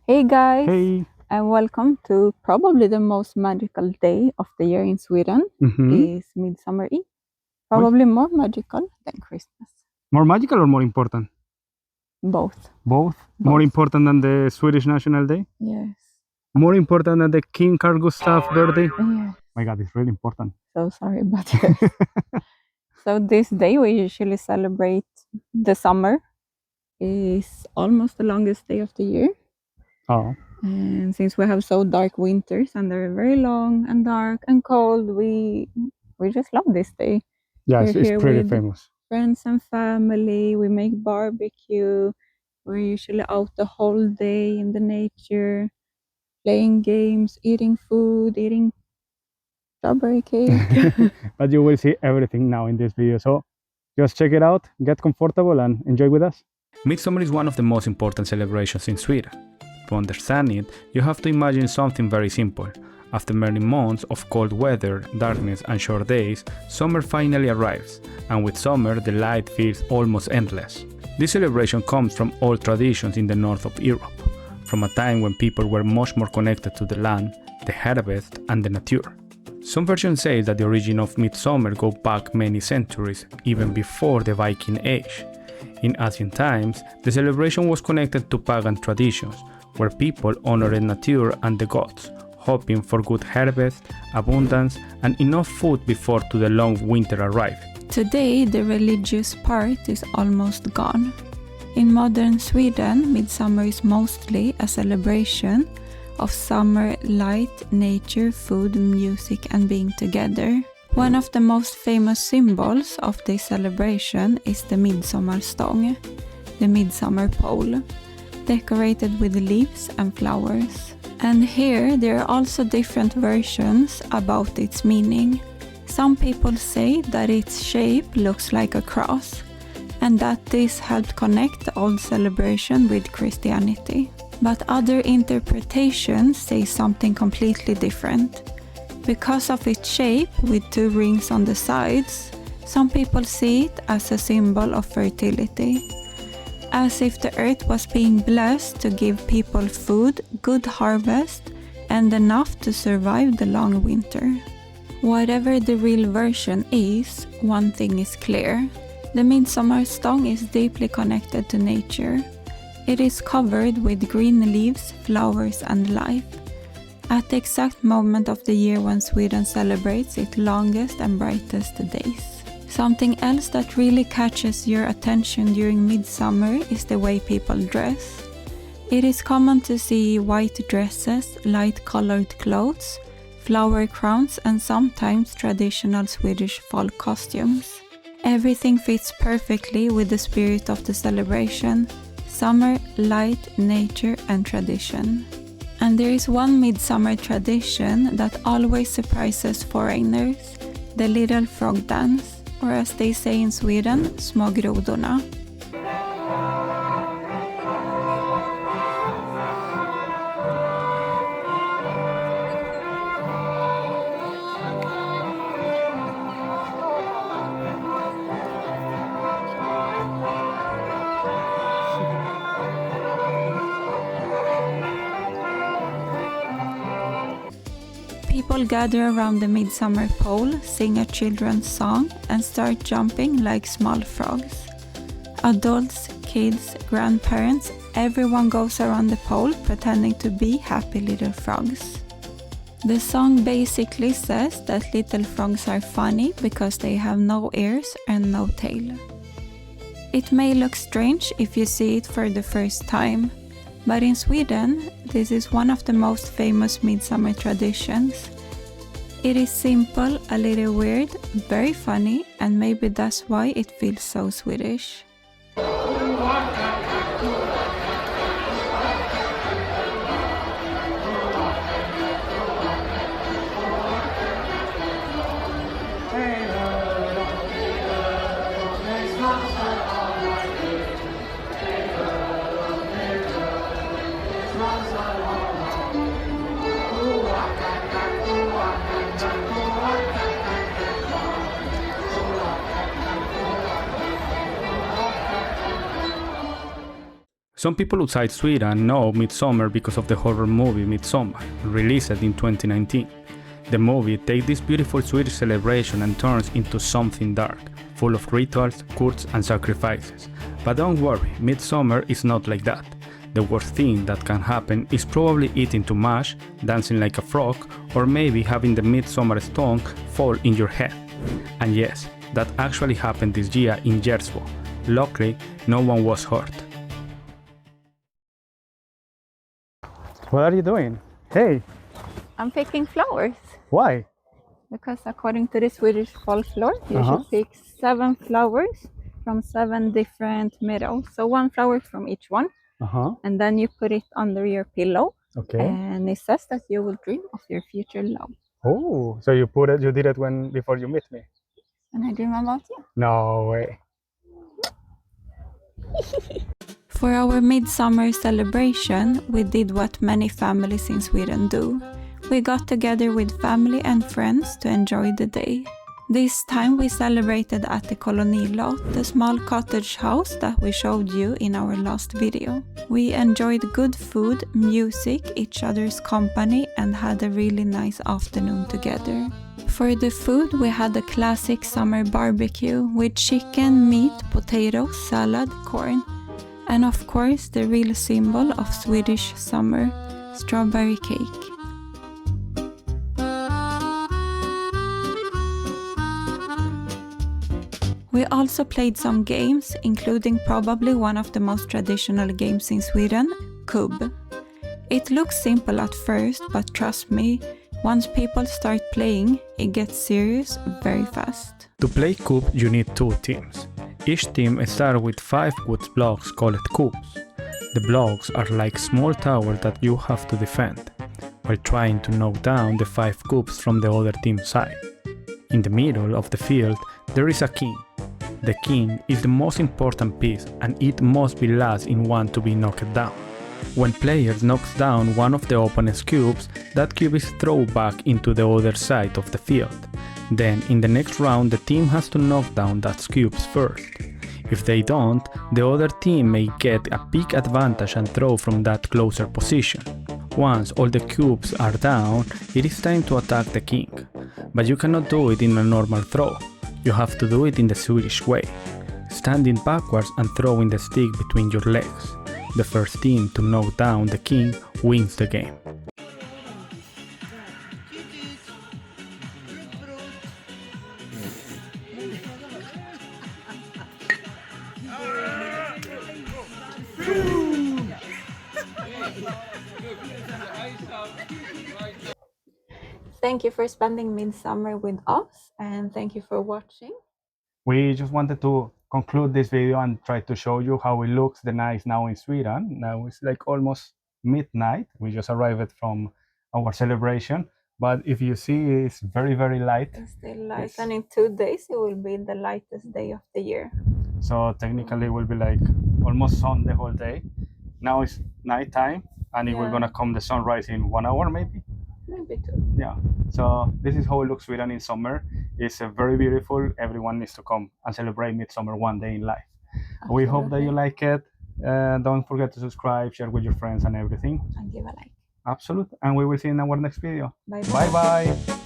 Hey guys, Hey. and welcome to probably the most magical day of the year in Sweden Mm-hmm. is Midsummer Eve. Why? Probably more magical than Christmas. More magical or more important? Both. Both. More Both. important than the Swedish National Day? Yes. More important than the King Carl Gustaf birthday? Yes. My God, it's really important. So sorry, but yes. So this day we usually celebrate the summer. Is almost the longest day of the year. Oh, And since we have so dark winters and they're very long and dark and cold, we just love this day. yeah, We're it's here pretty with famous. friends and family. We make barbecue. We're usually out the whole day in the nature, playing games, eating food, eating strawberry cake. But you will see everything now in this video. So just check it out, get comfortable, and enjoy with us. Midsummer is one of the most important celebrations in Sweden. To understand it, you have to imagine something very simple. After many months of cold weather, darkness, and short days, summer finally arrives, and with summer, the light feels almost endless. This celebration comes from old traditions in the north of Europe, from a time when people were much more connected to the land, the harvest, and the nature. Some versions say that the origin of Midsummer go back many centuries, even before the Viking Age. In ancient times, the celebration was connected to pagan traditions, where people honored nature and the gods, hoping for good harvest, abundance, and enough food before the long winter arrived. Today, the religious part is almost gone. In modern Sweden, Midsummer is mostly a celebration of summer, light, nature, food, music, and being together. One of the most famous symbols of this celebration is the Midsommarstång, the midsummer pole, decorated with leaves and flowers. And here there are also different versions about its meaning. Some people say that its shape looks like a cross, and that this helped connect the old celebration with Christianity. But other interpretations say something completely different. Because of its shape with two rings on the sides, some people see it as a symbol of fertility, as if the earth was being blessed to give people food, good harvest, and enough to survive the long winter. Whatever the real version is, one thing is clear. The Midsommarstång is deeply connected to nature. It is covered with green leaves, flowers, and life, at the exact moment of the year when Sweden celebrates its longest and brightest days. Something else that really catches your attention during midsummer is the way people dress. It is common to see white dresses, light-colored clothes, flower crowns, and sometimes traditional Swedish folk costumes. Everything fits perfectly with the spirit of the celebration: summer, light, nature, and tradition. And there is one midsummer tradition that always surprises foreigners: the little frog dance, or as they say in Sweden, små grodorna. People gather around the midsummer pole, sing a children's song, and start jumping like small frogs. Adults, kids, grandparents, everyone goes around the pole pretending to be happy little frogs. The song basically says that little frogs are funny because they have no ears and no tail. It may look strange if you see it for the first time, but in Sweden, this is one of the most famous midsummer traditions. It is simple, a little weird, very funny, and maybe that's why it feels so Swedish. Some people outside Sweden know Midsommar because of the horror movie Midsommar, released in 2019. The movie takes this beautiful Swedish celebration and turns into something dark, full of rituals, cults and sacrifices. But don't worry, Midsommar is not like that. The worst thing that can happen is probably eating too much, dancing like a frog, or maybe having the Midsommar stone fall in your head. And yes, that actually happened this year in Gärsbo. Luckily, no one was hurt. What are you doing? Hey, I'm picking flowers why? because according to the Swedish folklore, you should pick 7 flowers from 7 different meadows. So 1 flower from each one, and then you put it under your pillow. Okay. And it says that you will dream of your future love. Oh, so you did it before you met me? And I dream about you. No way. For our midsummer celebration, we did what many families in Sweden do. We got together with family and friends to enjoy the day. This time we celebrated at the Kolonilot, the small cottage house that we showed you in our last video. We enjoyed good food, music, each other's company and had a really nice afternoon together. For the food we had a classic summer barbecue with chicken, meat, potatoes, salad, corn. And of course the real symbol of Swedish summer, strawberry cake. We also played some games, including probably one of the most traditional games in Sweden, Kubb. It looks simple at first, but trust me, once people start playing, it gets serious very fast. To play Kubb, you need 2 teams. Each team starts with 5 wood blocks called cubes. The blocks are like small towers that you have to defend, while trying to knock down the 5 cubes from the other team's side. In the middle of the field, there is a king. The king is the most important piece and it must be last in one to be knocked down. When players knocks down one of the opponent's cubes, that cube is thrown back into the other side of the field. Then in the next round the team has to knock down that cubes first. If they don't, the other team may get a big advantage and throw from that closer position. Once all the cubes are down, it is time to attack the king. But you cannot do it in a normal throw. You have to do it in the Swedish way, standing backwards and throwing the stick between your legs. The first team to knock down the king wins the game. Thank you for spending midsummer with us and thank you for watching. We just wanted to conclude this video and try to show you how it looks the night now in Sweden. Now it's like almost midnight. We just arrived from our celebration, but if you see, it's very, very light. It's still light, Yes. and in 2 days it will be the lightest day of the year. So technically it will be like almost sun the whole day. Now it's nighttime and it will gonna come the sunrise in 1 hour maybe. Maybe 2. Yeah, so this is how it looks Sweden in summer. It's very beautiful. Everyone needs to come and celebrate Midsummer one day in life. We hope that you like it. Don't forget to subscribe, share with your friends and everything. And give a like. Absolutely. And we will see you in our next video. Bye Bye bye.